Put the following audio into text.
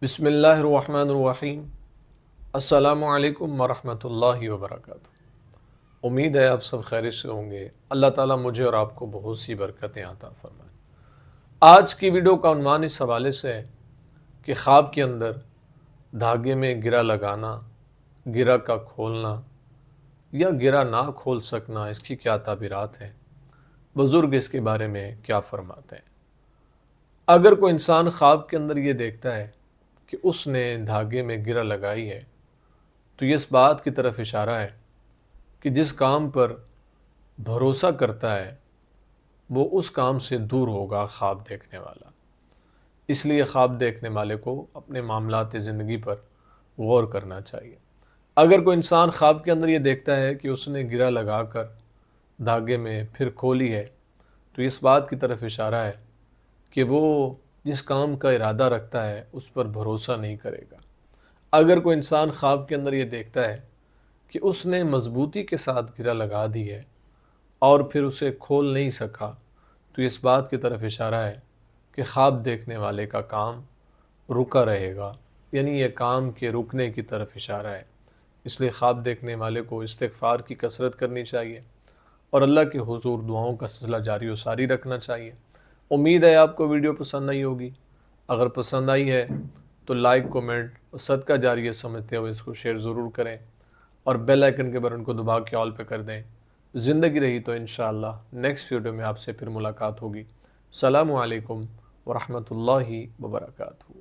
بسم اللہ الرحمن الرحیم۔ السلام علیکم ورحمۃ اللہ وبرکاتہ۔ امید ہے آپ سب خیریت سے ہوں گے۔ اللہ تعالیٰ مجھے اور آپ کو بہت سی برکتیں عطا فرمائے۔ آج کی ویڈیو کا عنوان اس حوالے سے ہے کہ خواب کے اندر دھاگے میں گرہ لگانا، گرہ کا کھولنا یا گرہ نہ کھول سکنا، اس کی کیا تعبیرات ہیں، بزرگ اس کے بارے میں کیا فرماتے ہیں۔ اگر کوئی انسان خواب کے اندر یہ دیکھتا ہے کہ اس نے دھاگے میں گرہ لگائی ہے تو یہ اس بات کی طرف اشارہ ہے کہ جس کام پر بھروسہ کرتا ہے وہ اس کام سے دور ہوگا خواب دیکھنے والا۔ اس لیے خواب دیکھنے والے کو اپنے معاملات زندگی پر غور کرنا چاہیے۔ اگر کوئی انسان خواب کے اندر یہ دیکھتا ہے کہ اس نے گرہ لگا کر دھاگے میں پھر کھولی ہے تو اس بات کی طرف اشارہ ہے کہ وہ جس کام کا ارادہ رکھتا ہے اس پر بھروسہ نہیں کرے گا۔ اگر کوئی انسان خواب کے اندر یہ دیکھتا ہے کہ اس نے مضبوطی کے ساتھ گرہ لگا دی ہے اور پھر اسے کھول نہیں سکا تو اس بات کی طرف اشارہ ہے کہ خواب دیکھنے والے کا کام رکا رہے گا، یعنی یہ کام کے رکنے کی طرف اشارہ ہے۔ اس لیے خواب دیکھنے والے کو استغفار کی کثرت کرنی چاہیے اور اللہ کے حضور دعاؤں کا سلسلہ جاری و ساری رکھنا چاہیے۔ امید ہے آپ کو ویڈیو پسند آئی ہوگی۔ اگر پسند آئی ہے تو لائک، کومنٹ اور صدقہ جاریہ سمجھتے ہوئے اس کو شیئر ضرور کریں اور بیل آئیکن کے بٹن کو دبا کے آل پہ کر دیں۔ زندگی رہی تو انشاءاللہ نیکسٹ ویڈیو میں آپ سے پھر ملاقات ہوگی۔ السلام علیکم ورحمۃ اللہ وبرکاتہ۔